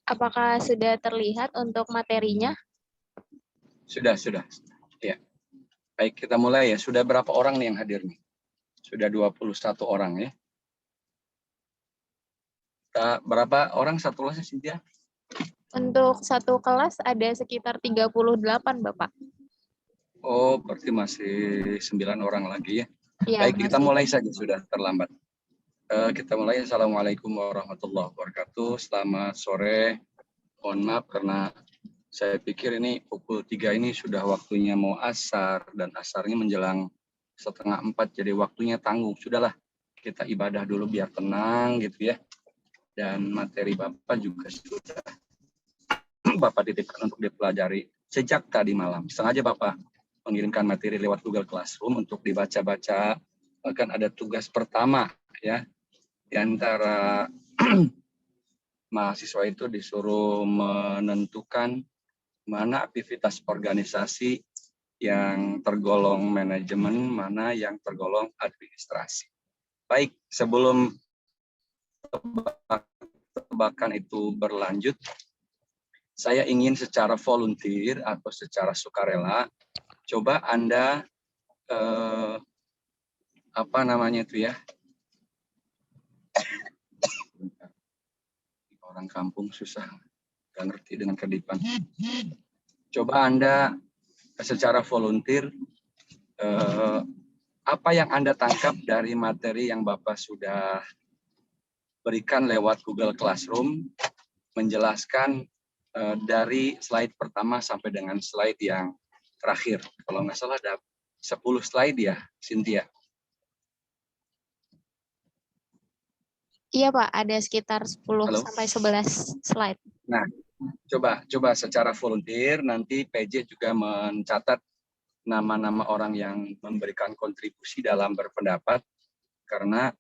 Apakah sudah terlihat untuk materinya? Sudah. Ya. Baik, kita mulai ya. Sudah berapa orang nih yang hadir nih? Sudah 21 orang ya. Berapa orang satu kelasnya, Cynthia? Untuk satu kelas ada sekitar 38, Bapak. Oh, berarti masih 9 orang lagi ya. Ya, Baik, kita masih. mulai saja, sudah terlambat. Kita mulai. Assalamualaikum warahmatullahi wabarakatuh. Selamat sore. Mohon maaf karena saya pikir ini pukul 3 ini sudah waktunya mau asar, dan asarnya menjelang 3:30, jadi waktunya tanggung. Sudahlah, kita ibadah dulu biar tenang gitu ya. Dan materi Bapak juga sudah Bapak titipkan untuk dipelajari sejak tadi malam. Sengaja Bapak mengirimkan materi lewat Google Classroom untuk dibaca-baca. Bahkan ada tugas pertama ya, di antara mahasiswa itu disuruh menentukan mana aktivitas organisasi yang tergolong manajemen, mana yang tergolong administrasi. Baik, sebelum tebak-tebakan itu berlanjut, saya ingin secara volunteer atau secara sukarela, coba Anda orang kampung susah, nggak ngerti dengan kedipan. Coba Anda secara volunteer, apa yang Anda tangkap dari materi yang Bapak sudah berikan lewat Google Classroom, menjelaskan dari slide pertama sampai dengan slide yang terakhir. Kalau nggak salah ada 10 slide ya, Cynthia? Iya, Pak, ada sekitar 10 Halo? sampai 11 slide. Nah, coba secara volunteer, nanti PJ juga mencatat nama-nama orang yang memberikan kontribusi dalam berpendapat, karena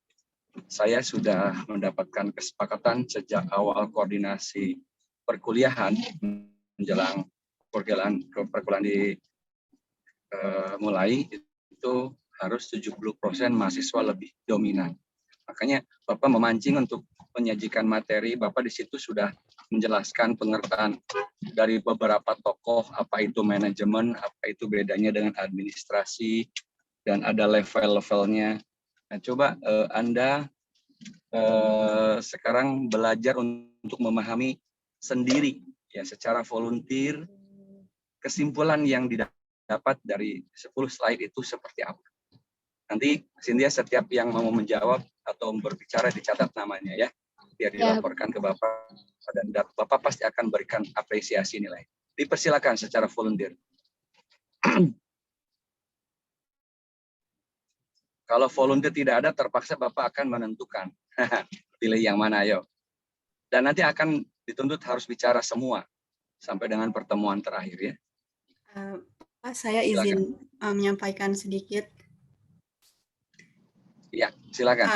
saya sudah mendapatkan kesepakatan sejak awal koordinasi perkuliahan menjelang perkuliahan mulai itu harus 70% mahasiswa lebih dominan. Makanya Bapak memancing untuk menyajikan materi. Bapak di situ sudah menjelaskan pengertian dari beberapa tokoh, apa itu manajemen, apa itu bedanya dengan administrasi, dan ada level-levelnya. Nah, coba Anda sekarang belajar untuk memahami sendiri ya secara volunteer kesimpulan yang didapat dari 10 slide itu seperti apa. Nanti Cynthia setiap yang mau menjawab atau berbicara dicatat namanya ya, biar dilaporkan ke Bapak, dan Bapak pasti akan berikan apresiasi nilai. Dipersilakan secara volunteer. Kalau volunteer tidak ada, terpaksa Bapak akan menentukan. Pilih yang mana, ayo. Dan nanti akan dituntut harus bicara semua sampai dengan pertemuan terakhir ya. Pak, saya izin menyampaikan sedikit. Ya, silakan.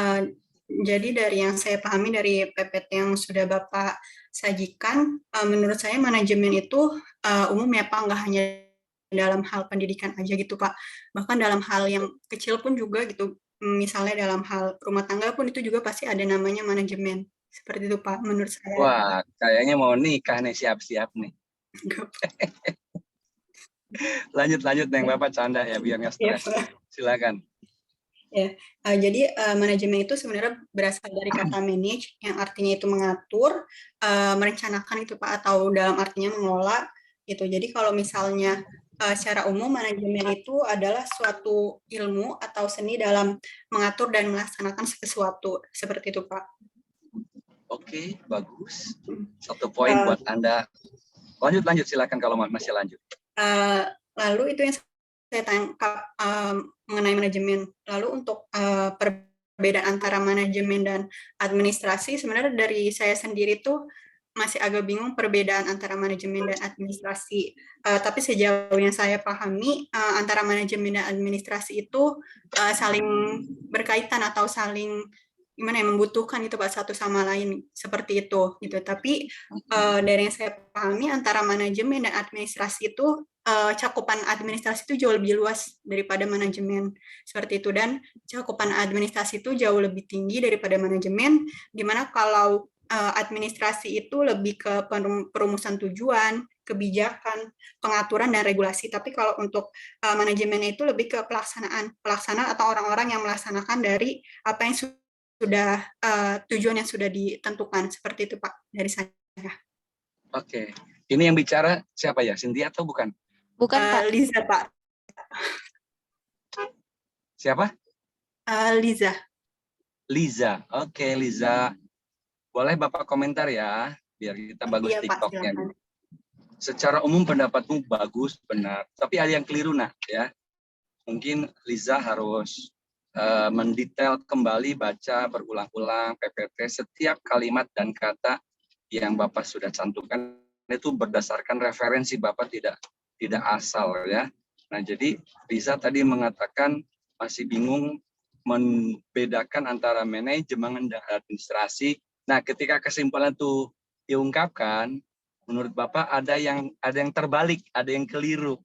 Jadi dari yang saya pahami dari PPT yang sudah Bapak sajikan, menurut saya manajemen itu umum ya Pak, nggak hanya dalam hal pendidikan aja gitu Pak, bahkan dalam hal yang kecil pun juga gitu, misalnya dalam hal rumah tangga pun itu juga pasti ada namanya manajemen, seperti itu Pak menurut saya. Wah, kayaknya mau nikah nih, siap-siap nih. Lanjut Neng, Bapak canda ya biar nggak stres. Silakan. Ya, jadi manajemen itu sebenarnya berasal dari kata manage yang artinya itu mengatur, merencanakan itu Pak, atau dalam artinya mengelola gitu. Jadi kalau misalnya secara umum manajemen itu adalah suatu ilmu atau seni dalam mengatur dan melaksanakan sesuatu, seperti itu Pak. Oke, bagus. 1 poin buat Anda. Lanjut silakan kalau masih lanjut. Lalu itu yang saya tangkap mengenai manajemen. Lalu untuk perbedaan antara manajemen dan administrasi, sebenarnya dari saya sendiri tuh masih agak bingung perbedaan antara manajemen dan administrasi. Tapi sejauh yang saya pahami, antara manajemen dan administrasi itu saling berkaitan atau saling membutuhkan itu Pak satu sama lain, seperti itu gitu. Tapi dari yang saya pahami antara manajemen dan administrasi itu cakupan administrasi itu jauh lebih luas daripada manajemen, seperti itu, dan cakupan administrasi itu jauh lebih tinggi daripada manajemen, dimana kalau administrasi itu lebih ke perumusan tujuan, kebijakan, pengaturan dan regulasi. Tapi kalau untuk manajemennya itu lebih ke pelaksanaan atau orang-orang yang melaksanakan dari apa yang sudah tujuan yang sudah ditentukan. Seperti itu Pak dari saya. Oke. Ini yang bicara siapa ya? Cynthia atau bukan? Bukan, Pak. Liza Pak. Siapa? Liza. Liza. Oke, Liza. Boleh Bapak komentar ya, biar kita bagus Iya Pak, TikToknya. silakan. Secara umum pendapatmu bagus, benar. Tapi ada yang keliru, nak, ya. Mungkin Liza harus mendetail kembali, baca berulang-ulang PPT setiap kalimat dan kata yang Bapak sudah cantumkan itu berdasarkan referensi, Bapak tidak asal, ya. Nah, jadi Liza tadi mengatakan masih bingung membedakan antara manajemen dan administrasi. Nah, ketika kesimpulan itu diungkapkan, menurut Bapak ada yang terbalik, ada yang keliru.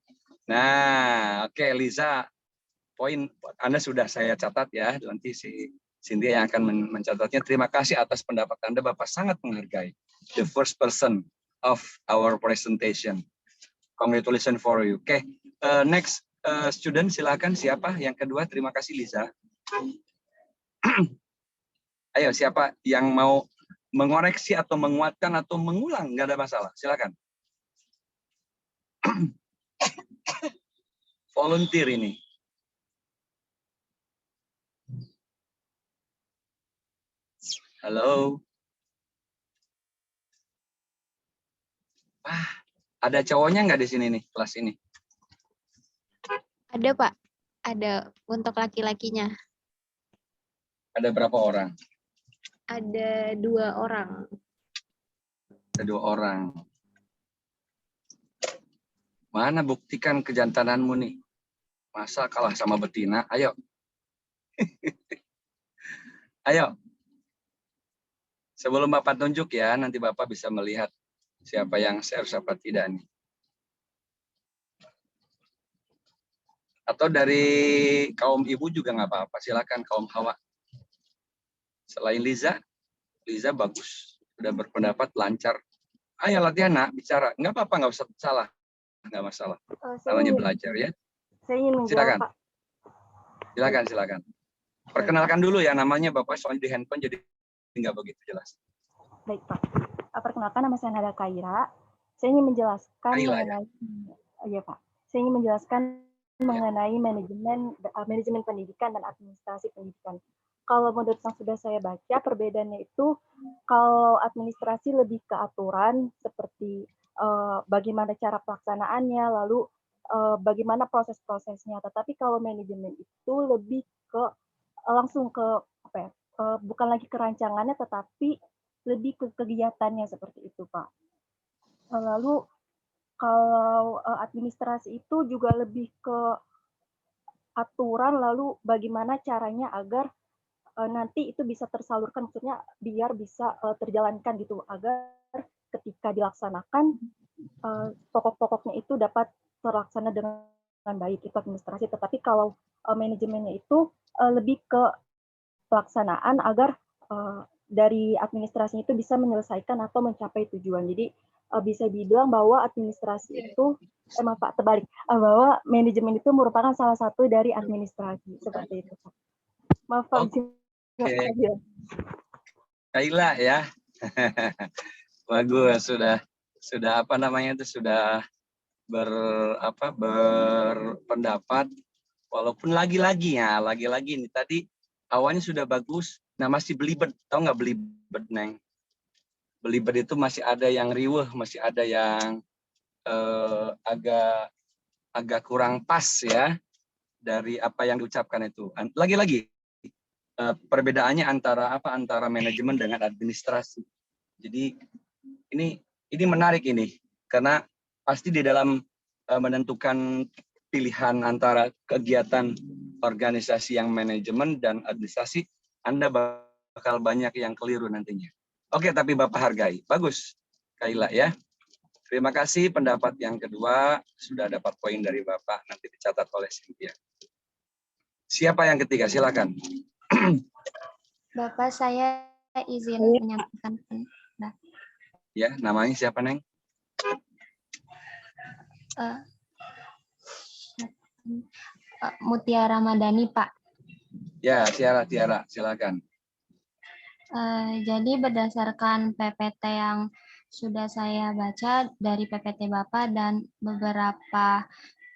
Nah, oke, Liza, poin Anda sudah saya catat ya, nanti si Cynthia yang akan mencatatnya. Terima kasih atas pendapat Anda, Bapak sangat menghargai. The first person of our presentation. Congratulations for you. Oke, next student, silakan siapa? Yang kedua, terima kasih Liza. Ayo, siapa yang mau mengoreksi atau menguatkan atau mengulang? Nggak ada masalah, silakan. Volunteer ini. Halo. Ada cowoknya nggak di sini nih, kelas ini? Ada, Pak. Ada untuk laki-lakinya. Ada berapa orang? Ada 2 orang. Ada 2 orang. Mana buktikan kejantananmu nih? Masa kalah sama betina? Ayo. Ayo. Sebelum Bapak tunjuk ya, nanti Bapak bisa melihat siapa yang share, siapa tidak nih. Atau dari kaum ibu juga nggak apa-apa, silakan kaum hawa. Selain Liza, Liza bagus, sudah berpendapat lancar. Ayo latihan nak, bicara. Nggak apa-apa, nggak usah salah, nggak masalah. Namanya belajar ya. Saya ingin menjawab, Silakan. Pak. Silakan. Perkenalkan dulu ya namanya, Bapak soalnya di handphone jadi nggak begitu jelas. Baik, Pak. Perkenalkan, nama saya Nada Kaira. Saya ingin menjelaskan mengenai, ya Pak. Saya ingin menjelaskan mengenai manajemen pendidikan dan administrasi pendidikan. Kalau menurut yang sudah saya baca, perbedaannya itu kalau administrasi lebih ke aturan seperti bagaimana cara pelaksanaannya, lalu bagaimana proses-prosesnya. Tetapi kalau manajemen itu lebih ke langsung ke apa ya? Bukan lagi kerancangannya, tetapi lebih ke kegiatannya seperti itu, Pak. Lalu kalau administrasi itu juga lebih ke aturan, lalu bagaimana caranya agar nanti itu bisa tersalurkan, maksudnya biar bisa terjalankan gitu, agar ketika dilaksanakan pokok-pokoknya itu dapat terlaksana dengan baik, itu administrasi. Tetapi kalau manajemennya itu lebih ke pelaksanaan agar dari administrasi itu bisa menyelesaikan atau mencapai tujuan. Jadi bisa dibilang bahwa administrasi itu Pak, terbalik, bahwa manajemen itu merupakan salah satu dari administrasi, seperti itu. Maaf Pak. Oke. Kaila ya. Bagus, sudah apa namanya itu sudah berpendapat, walaupun lagi-lagi ini tadi awalnya sudah bagus. Nah, masih belibet, tahu nggak belibet, Neng? Belibet itu masih ada yang riweh, masih ada yang agak kurang pas ya dari apa yang diucapkan itu. Lagi-lagi perbedaannya antara manajemen dengan administrasi. Jadi ini menarik ini, karena pasti di dalam menentukan pilihan antara kegiatan organisasi yang manajemen dan administrasi, Anda bakal banyak yang keliru nantinya. Oke, tapi Bapak hargai. Bagus, Kaila ya. Terima kasih, pendapat yang kedua sudah dapat poin dari Bapak, nanti dicatat oleh Cynthia. Siapa yang ketiga? Silakan. Bapak, saya izin menyampaikan. Ya, namanya siapa, Neng? Mutiara Ramadhani, Pak. Ya, Tiara, silakan. Jadi berdasarkan PPT yang sudah saya baca dari PPT Bapak dan beberapa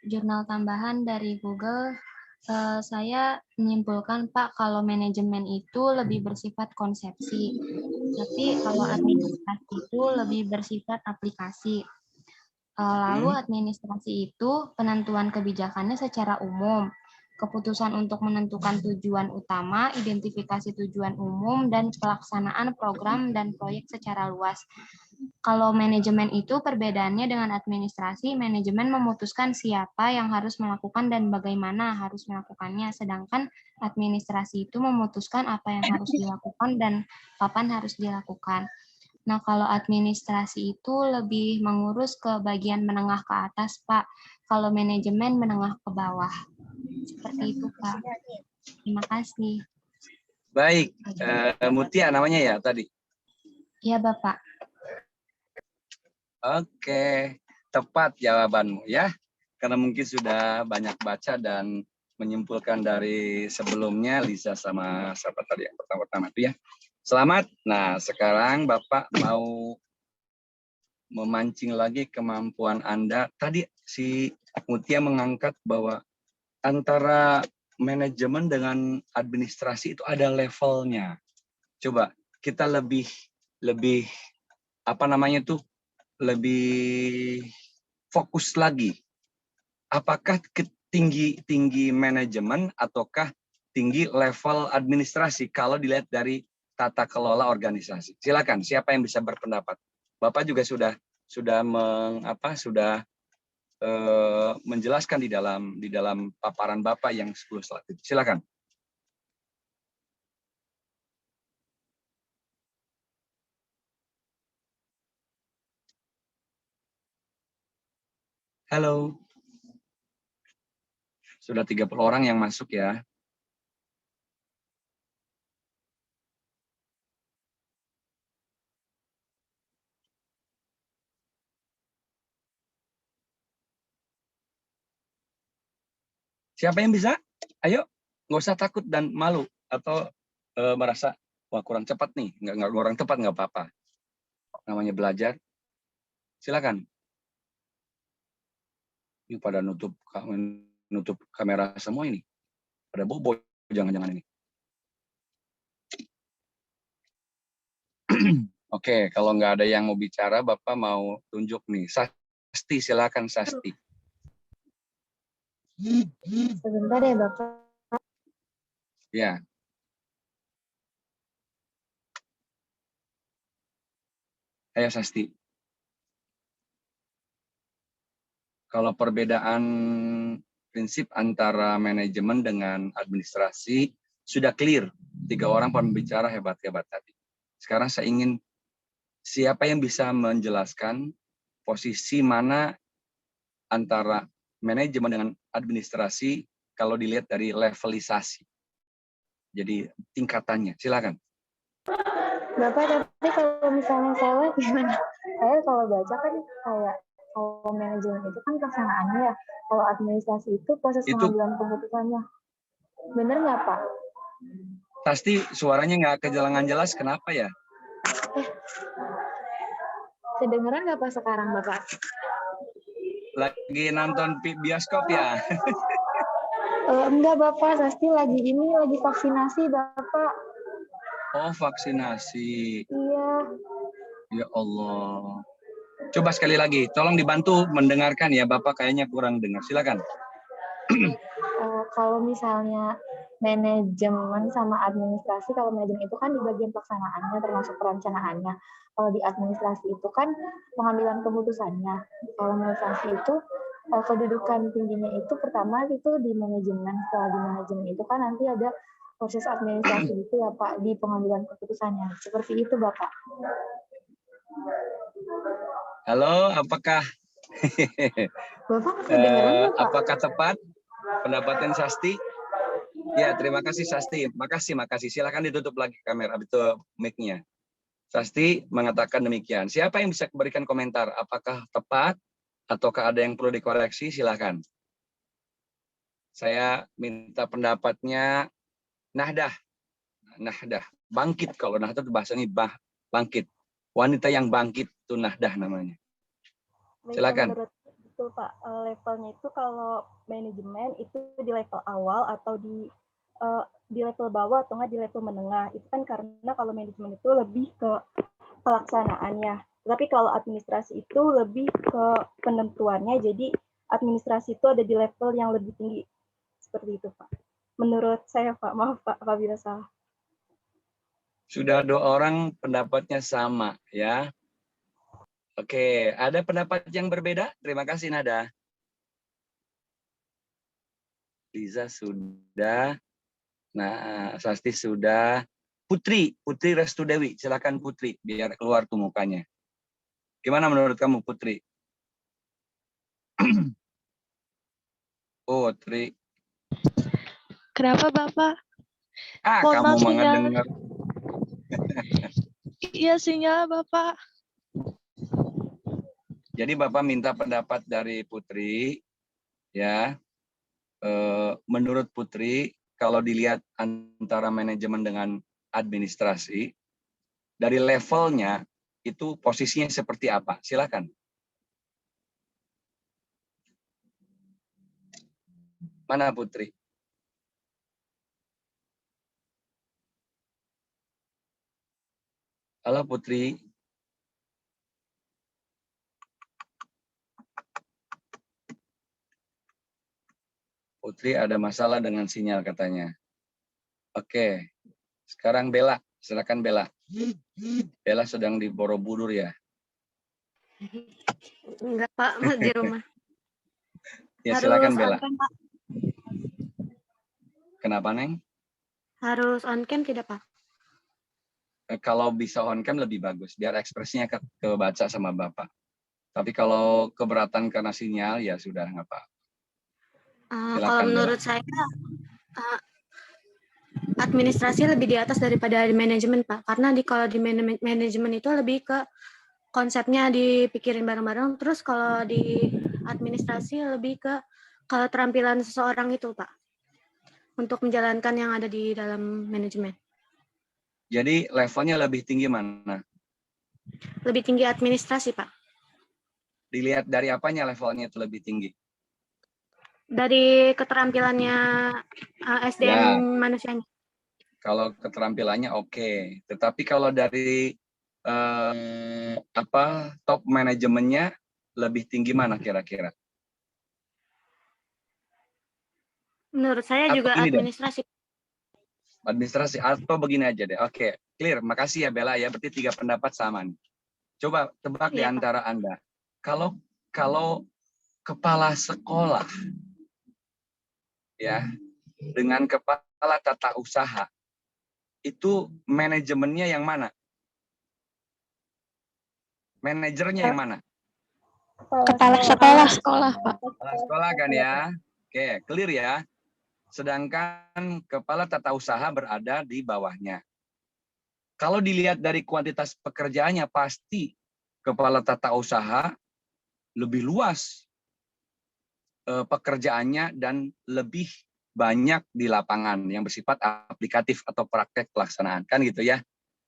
jurnal tambahan dari Google, saya menyimpulkan, Pak, kalau manajemen itu lebih bersifat konsepsi, tapi kalau administrasi itu lebih bersifat aplikasi. Lalu administrasi itu penentuan kebijakannya secara umum, keputusan untuk menentukan tujuan utama, identifikasi tujuan umum, dan pelaksanaan program dan proyek secara luas. Kalau manajemen itu perbedaannya dengan administrasi, manajemen memutuskan siapa yang harus melakukan dan bagaimana harus melakukannya, sedangkan administrasi itu memutuskan apa yang harus dilakukan dan kapan harus dilakukan. Nah, kalau administrasi itu lebih mengurus ke bagian menengah ke atas, Pak. Kalau manajemen menengah ke bawah. Seperti itu, Pak. Terima kasih. Baik, Mutia namanya ya tadi? Iya, Bapak. Oke, tepat jawabanmu ya. Karena mungkin sudah banyak baca dan menyimpulkan dari sebelumnya Lisa sama siapa tadi yang pertama-tama itu ya. Selamat. Nah, sekarang Bapak mau memancing lagi kemampuan Anda. Tadi si Mutia mengangkat bahwa antara manajemen dengan administrasi itu ada levelnya. Coba kita lebih apa namanya tuh? Lebih fokus lagi. Apakah tinggi manajemen ataukah tinggi level administrasi kalau dilihat dari tata kelola organisasi? Silakan, siapa yang bisa berpendapat? Bapak juga sudah menjelaskan di dalam paparan Bapak yang 10 slide itu. Silakan. Halo. Sudah 30 orang yang masuk ya. Siapa yang bisa? Ayo, nggak usah takut dan malu atau merasa wah kurang cepat nih, nggak kurang tepat nggak apa-apa. Namanya belajar. Silakan. Ini pada nutup kamera semua ini. Pada bobo jangan-jangan ini. Oke, kalau nggak ada yang mau bicara, Bapak mau tunjuk nih. Sasti, silakan Sasti. Sebentar ya Bapak. Ya. Ayo Sasti. Kalau perbedaan prinsip antara manajemen dengan administrasi sudah clear. 3 orang pembicara hebat-hebat tadi. Sekarang saya ingin siapa yang bisa menjelaskan posisi mana antara manajemen dengan administrasi kalau dilihat dari levelisasi. Jadi tingkatannya, silakan. Bapak, tapi kalau misalnya salah gimana? Saya kalau baca kan kayak kalau manajemen itu kan pelaksanaannya ya. Kalau administrasi itu proses pengambilan keputusannya. Bener nggak, Pak? Pasti suaranya nggak kejelangan jelas, kenapa ya? Kedengeran nggak Pak sekarang, Bapak? Lagi nonton bioskop ya? Enggak, Bapak. Sasti lagi vaksinasi, Bapak. Oh, vaksinasi. Iya. Ya Allah. Coba sekali lagi, tolong dibantu mendengarkan ya, Bapak kayaknya kurang dengar. Silakan. Kalau misalnya manajemen sama administrasi, kalau manajemen itu kan di bagian pelaksanaannya termasuk perencanaannya. Kalau di administrasi itu kan pengambilan keputusannya. Kalau administrasi itu kedudukan tingginya itu pertama itu di manajemen. Setelah di manajemen itu kan nanti ada proses administrasi itu ya Pak, di pengambilan keputusannya. Seperti itu Bapak. Halo, apakah Bapak kedengeran Bapak? Apakah tepat pendapatan Sasti? Ya, terima kasih Sasti. Makasih. Silakan ditutup lagi kamera itu mic-nya. Sasti mengatakan demikian. Siapa yang bisa berikan komentar? Apakah tepat ataukah ada yang perlu dikoreksi? Silakan. Saya minta pendapatnya Nahdah. Nahdah. Bangkit, kalau Nahdah itu bahasanya bangkit. Wanita yang bangkit itu Nahdah namanya. Silakan. Menurut itu Pak, levelnya itu kalau manajemen itu di level awal atau di level bawah atau nggak di level menengah. Itu kan karena kalau manajemen itu lebih ke pelaksanaannya. Tapi kalau administrasi itu lebih ke penentuannya. Jadi administrasi itu ada di level yang lebih tinggi. Seperti itu Pak. Menurut saya Pak, maaf Pak apabila salah. Sudah 2 orang pendapatnya sama ya. Oke, ada pendapat yang berbeda? Terima kasih Nada. Liza sudah. Nah, Sasti sudah. Putri Restu Dewi, silakan Putri, biar keluar tuh mukanya. Gimana menurut kamu Putri? Putri. Kenapa Bapak? Kamu maaf, mendengar. Iya sinyal Bapak. Jadi Bapak minta pendapat dari Putri, ya. Menurut Putri, kalau dilihat antara manajemen dengan administrasi, dari levelnya itu posisinya seperti apa? Silakan. Mana Putri? Halo Putri. Putri ada masalah dengan sinyal katanya. Oke. Sekarang Bella, silakan Bella. Bella sedang di Borobudur ya? Enggak Pak, di rumah. Ya Harus silakan Bella. on cam Pak. Kenapa Neng? Harus on cam tidak Pak? Kalau bisa on cam lebih bagus, biar ekspresinya kebaca sama Bapak. Tapi kalau keberatan karena sinyal, ya sudah nggak apa. Kalau menurut saya, administrasi lebih di atas daripada manajemen Pak. Karena kalau di manajemen itu lebih ke konsepnya dipikirin bareng-bareng. Terus kalau di administrasi lebih ke keterampilan seseorang itu Pak. Untuk menjalankan yang ada di dalam manajemen. Jadi levelnya lebih tinggi mana? Lebih tinggi administrasi Pak. Dilihat dari apanya levelnya itu lebih tinggi? Dari keterampilannya SDM manusianya. Kalau keterampilannya oke. Tetapi kalau dari top manajemennya lebih tinggi mana kira-kira? Menurut saya juga administrasi. Administrasi atau begini aja deh. Oke, clear. Makasih ya Bella ya. Berarti 3 pendapat sama nih. Coba tebak di antara Anda. Kalau kepala sekolah ya dengan kepala tata usaha itu manajemennya yang mana? Manajernya yang mana? Kepala sekolah Pak. Kepala sekolah kan ya. Oke, clear ya. Sedangkan kepala tata usaha berada di bawahnya. Kalau dilihat dari kuantitas pekerjaannya, pasti kepala tata usaha lebih luas pekerjaannya dan lebih banyak di lapangan yang bersifat aplikatif atau praktek pelaksanaan. Kan gitu ya.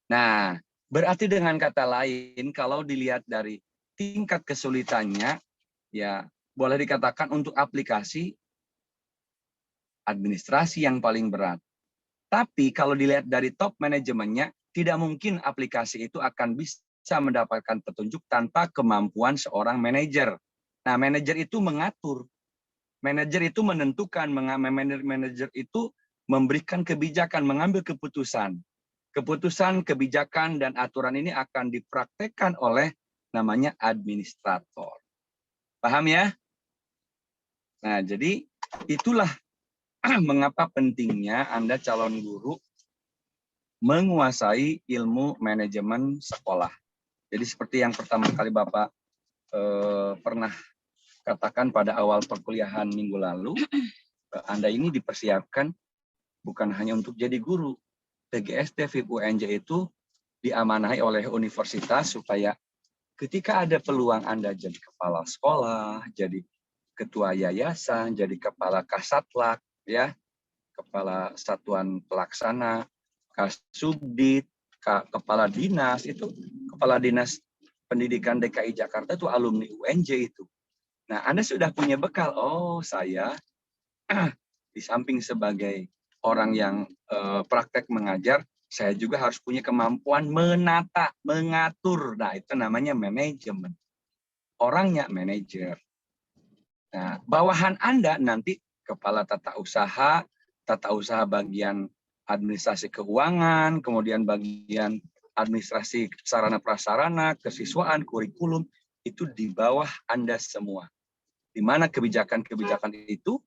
Nah, berarti dengan kata lain, kalau dilihat dari tingkat kesulitannya, ya boleh dikatakan untuk aplikasi, administrasi yang paling berat. Tapi kalau dilihat dari top manajemennya, tidak mungkin aplikasi itu akan bisa mendapatkan petunjuk tanpa kemampuan seorang manajer. Nah, manajer itu mengatur. Manajer itu menentukan, manajer itu memberikan kebijakan, mengambil keputusan. Keputusan, kebijakan, dan aturan ini akan dipraktekkan oleh namanya administrator. Paham ya? Nah, jadi itulah mengapa pentingnya Anda calon guru menguasai ilmu manajemen sekolah. Jadi seperti yang pertama kali Bapak pernah katakan pada awal perkuliahan minggu lalu, Anda ini dipersiapkan bukan hanya untuk jadi guru. PGSD, FIP, UNJ itu diamanahi oleh universitas supaya ketika ada peluang Anda jadi kepala sekolah, jadi ketua yayasan, jadi kepala Kasatlak, ya, kepala satuan pelaksana, Kasubdit, kepala dinas, itu kepala dinas pendidikan DKI Jakarta itu alumni UNJ itu. Nah, Anda sudah punya bekal. Oh, saya di samping sebagai orang yang praktek mengajar, saya juga harus punya kemampuan menata, mengatur. Nah, itu namanya manajemen. Orangnya manajer. Nah, bawahan Anda nanti kepala tata usaha bagian administrasi keuangan, kemudian bagian administrasi sarana prasarana, kesiswaan, kurikulum, itu di bawah Anda semua. Di mana kebijakan-kebijakan itu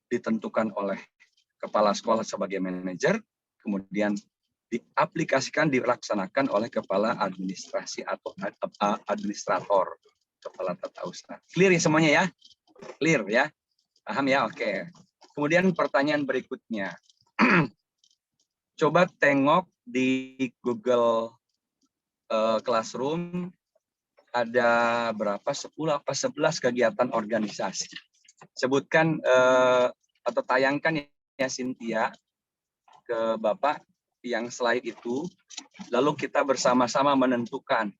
ditentukan oleh kepala sekolah sebagai manajer, kemudian diaplikasikan, dilaksanakan oleh kepala administrasi atau administrator, kepala tata usaha. Clear ya semuanya ya? Clear ya? Paham ya? Oke. Kemudian pertanyaan berikutnya. Coba tengok di Google Classroom, ada berapa? 10 apa 11 kegiatan organisasi. Sebutkan atau tayangkan ya Cynthia ke Bapak yang slide itu, lalu kita bersama-sama menentukan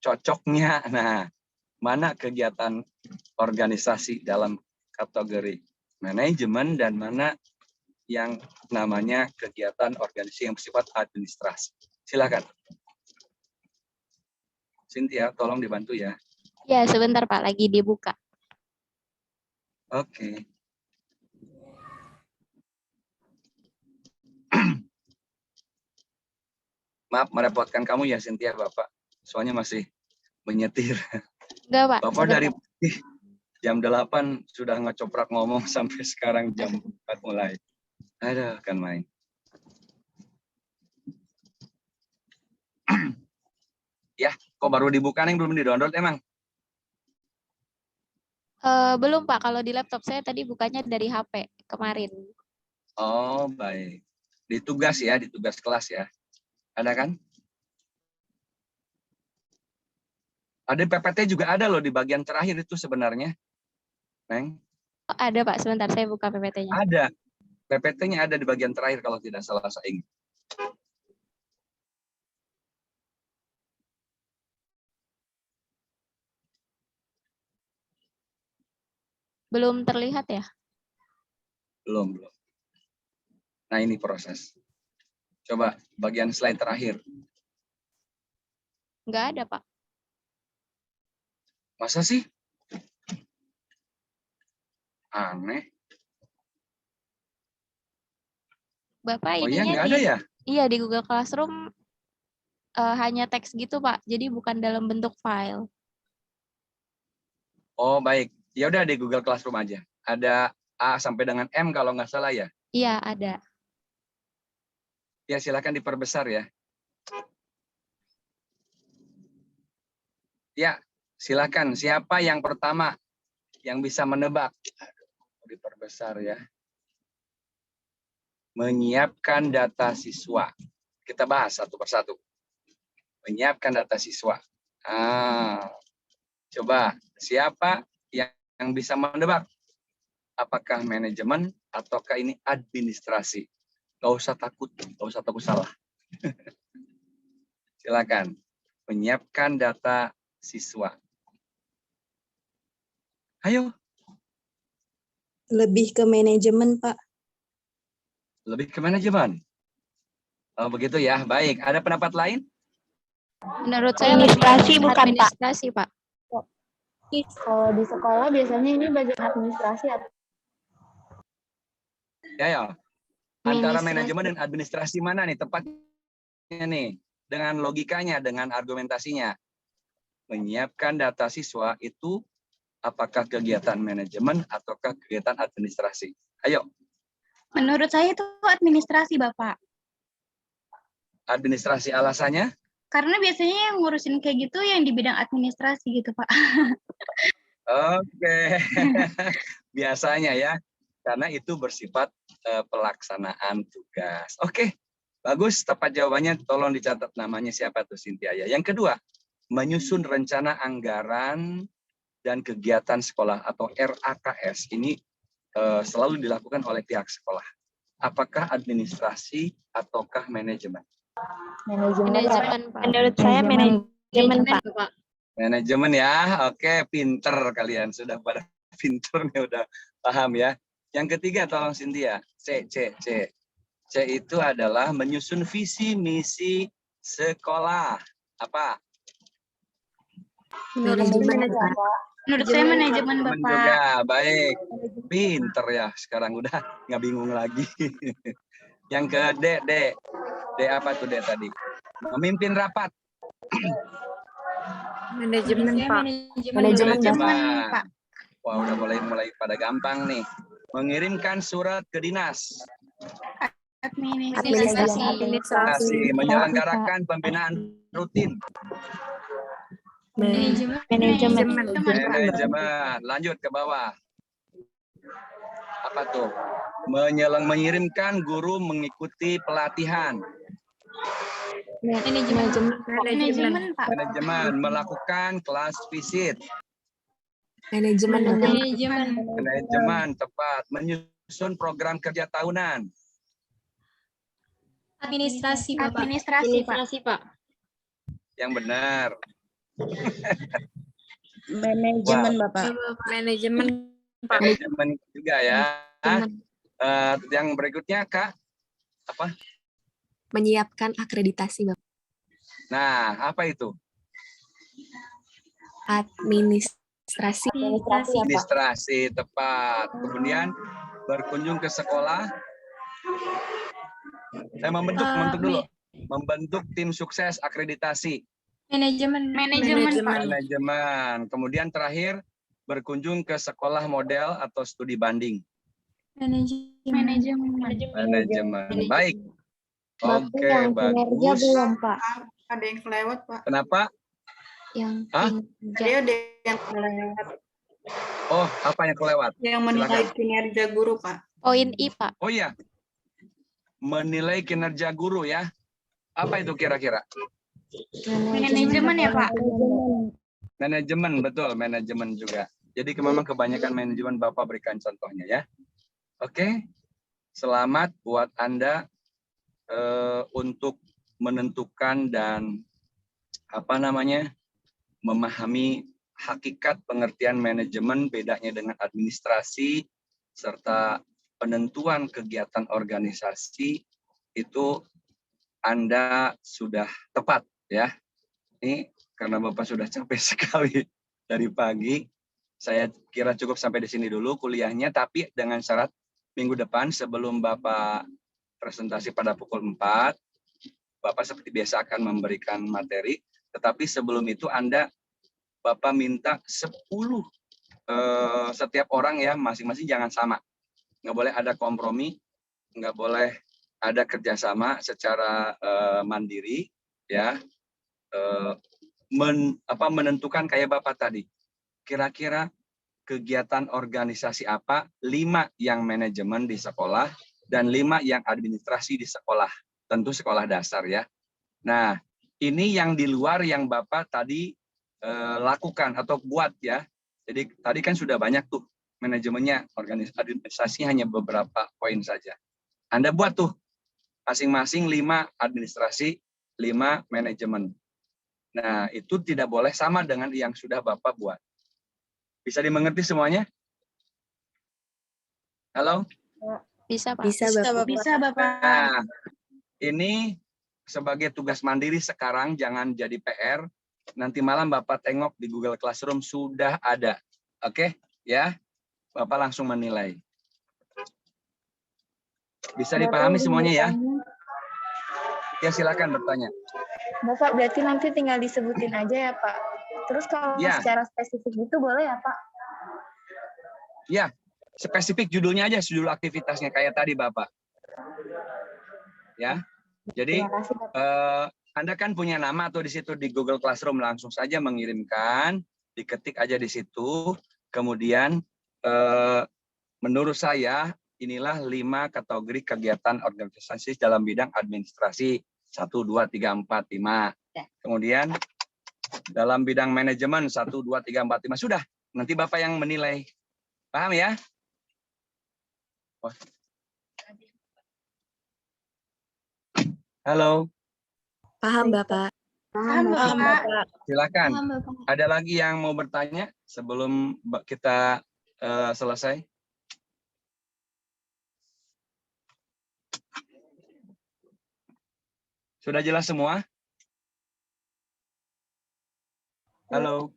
cocoknya. Nah, mana kegiatan organisasi dalam kategori manajemen dan mana yang namanya kegiatan organisasi yang bersifat administrasi. Silakan. Cynthia, tolong dibantu ya. Ya, sebentar Pak, lagi dibuka. Oke. Maaf merepotkan kamu ya Cynthia, Bapak. Soalnya masih menyetir. Enggak Pak, Bapak sebentar. dari jam 8 sudah ngecoprak ngomong sampai sekarang jam 4 mulai. Ada kan main. Ya, kok baru dibuka nih, belum di-download emang? Belum Pak, kalau di laptop saya tadi bukanya dari HP kemarin. Oh, baik. Di tugas ya, di tugas kelas ya. Ada kan? Ada PPT juga ada loh di bagian terakhir itu sebenarnya. Neng? Oh, ada Pak, sebentar saya buka PPT-nya. Ada. PPT-nya ada di bagian terakhir kalau tidak salah saya ingat. Belum terlihat ya? Belum. Nah, ini proses. Coba bagian slide terakhir. Enggak ada Pak. Masa sih? Aneh. Bapak Oh iya, ininya nggak ada ya? Iya, di Google Classroom hanya teks gitu Pak, jadi bukan dalam bentuk file. Oh, baik. Ya udah di Google Classroom aja. Ada A sampai dengan M kalau nggak salah ya? Iya, ada. Ya, silakan diperbesar ya. Ya, silakan. Siapa yang pertama yang bisa menebak? Aduh, diperbesar ya. Menyiapkan data siswa. Kita bahas satu persatu. Menyiapkan data siswa. Coba, siapa yang bisa menebak? Apakah manajemen ataukah ini administrasi? Gak usah takut salah. Silakan. Menyiapkan data siswa. Ayo. Lebih ke manajemen, Pak. Lebih ke manajemen. Oh, begitu ya. Baik. Ada pendapat lain? Menurut saya Administrasi bukan, Pak. administrasi, Pak. Kalau di sekolah biasanya ini bagian administrasi atau Ya. Antara Administrasi. manajemen dan administrasi mana nih tepatnya nih? Dengan logikanya, dengan argumentasinya. Menyiapkan data siswa itu apakah kegiatan manajemen ataukah kegiatan administrasi? Ayo. Menurut saya itu administrasi, Bapak. Administrasi alasannya? Karena biasanya yang ngurusin kayak gitu yang di bidang administrasi gitu, Pak. Oke. Biasanya ya. Karena itu bersifat pelaksanaan tugas. Oke. Bagus, tepat jawabannya. Tolong dicatat namanya siapa tuh, Cynthia ya. Yang kedua, menyusun rencana anggaran dan kegiatan sekolah atau RAKS. Ini selalu dilakukan oleh pihak sekolah. Apakah administrasi ataukah manajemen? Manajemen, Pak. Menurut saya manajemen, Pak. Manajemen ya, oke, pinter kalian, sudah pada pinter nih, udah paham ya. Yang ketiga tolong Cynthia, C itu adalah menyusun visi misi sekolah. Apa? Manajemen, Pak. Menurut saya manajemen, Temen Bapak. juga, baik, pinter ya, sekarang udah nggak bingung lagi. Yang ke D apa tuh D tadi? Memimpin rapat. Manajemen, Pak. Manajemen, Pak. Wah, udah mulai pada gampang nih. Mengirimkan surat ke dinas. Administrasi. Menyelenggarakan pembinaan rutin. Manajemen. Manajemen. Lanjut ke bawah. Apa tuh? Mengirimkan guru mengikuti pelatihan. Manajemen, Pak. Manajemen. Melakukan kelas visit. Manajemen. Tepat. Menyusun program kerja tahunan. Administrasi, Bapak. Administrasi, Pak. Yang benar. Manajemen, Bapak. Manajemen, Pak. Manajemen juga ya. Yang berikutnya, Kak. Apa? Menyiapkan akreditasi, Bapak. Nah, apa itu? Administrasi. Administrasi, tepat. Kemudian berkunjung ke sekolah. Saya membentuk dulu. Membentuk tim sukses akreditasi. Manajemen, Pak. Manajemen. Kemudian terakhir berkunjung ke sekolah model atau studi banding. Manajemen. Baik. Oke, bagus. Ada yang kelewat, Pak. Kenapa? Yang Tadi ada yang kelewat. Oh, apa yang kelewat? Yang menilai Silakan. kinerja guru, Pak. Poin I, Pak. Oh iya. Menilai kinerja guru ya. Apa itu kira-kira? Manajemen ya, Pak. Manajemen, betul. Manajemen juga. Jadi memang kebanyakan manajemen Bapak berikan contohnya ya. Oke. Selamat buat Anda untuk menentukan dan memahami hakikat pengertian manajemen, bedanya dengan administrasi, serta penentuan kegiatan organisasi itu Anda sudah tepat ya. Ini karena Bapak sudah capek sekali dari pagi, saya kira cukup sampai di sini dulu kuliahnya, tapi dengan syarat minggu depan sebelum Bapak presentasi pada pukul 4, Bapak seperti biasa akan memberikan materi, tetapi sebelum itu Bapak minta 10 setiap orang ya, masing-masing jangan sama. Nggak boleh ada kompromi, nggak boleh ada kerjasama secara mandiri, ya. Menentukan kayak Bapak tadi, kira-kira kegiatan organisasi apa, 5 yang manajemen di sekolah, dan 5 yang administrasi di sekolah. Tentu sekolah dasar ya. Nah, ini yang di luar yang Bapak tadi lakukan atau buat ya. Jadi tadi kan sudah banyak tuh manajemennya, administrasi hanya beberapa poin saja. Anda buat tuh masing-masing 5 administrasi, 5 manajemen. Nah, itu tidak boleh sama dengan yang sudah Bapak buat. Bisa dimengerti semuanya? Halo? Bisa, Pak. Bisa, Bapak. Nah, ini sebagai tugas mandiri sekarang, jangan jadi PR. Nanti malam Bapak tengok di Google Classroom sudah ada. Oke, ya. Bapak langsung menilai. Bisa dipahami semuanya ya? Ya, silakan bertanya. Bapak, berarti nanti tinggal disebutin aja ya, Pak. Terus kalau Ya. secara spesifik gitu boleh ya, Pak? Ya, spesifik judulnya aja, judul aktivitasnya kayak tadi Bapak. Ya, jadi Terima kasih, Bapak. Anda kan punya nama tuh di situ di Google Classroom, langsung saja mengirimkan, diketik aja di situ. Kemudian menurut saya inilah 5 kategori kegiatan organisasi dalam bidang administrasi. 1, 2, 3, 4, 5. Kemudian dalam bidang manajemen 1, 2, 3, 4, 5. Sudah, nanti Bapak yang menilai. Paham ya? Halo. Paham, Bapak. Paham, Bapak. Silakan. Paham, Bapak. Ada lagi yang mau bertanya sebelum kita selesai? Sudah jelas semua? Halo.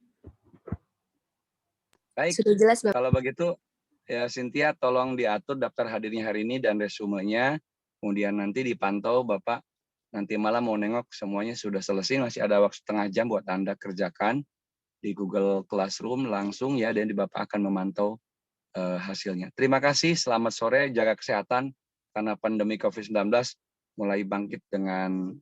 Baik. Sudah jelas, Bapak. Kalau begitu, ya Cynthia tolong diatur daftar hadirnya hari ini dan resumenya. Kemudian nanti dipantau Bapak. Nanti malam mau nengok semuanya sudah selesai. Masih ada waktu setengah jam buat Anda kerjakan di Google Classroom langsung ya. Dan Bapak akan memantau hasilnya. Terima kasih. Selamat sore. Jaga kesehatan. Karena pandemi COVID-19 mulai bangkit dengan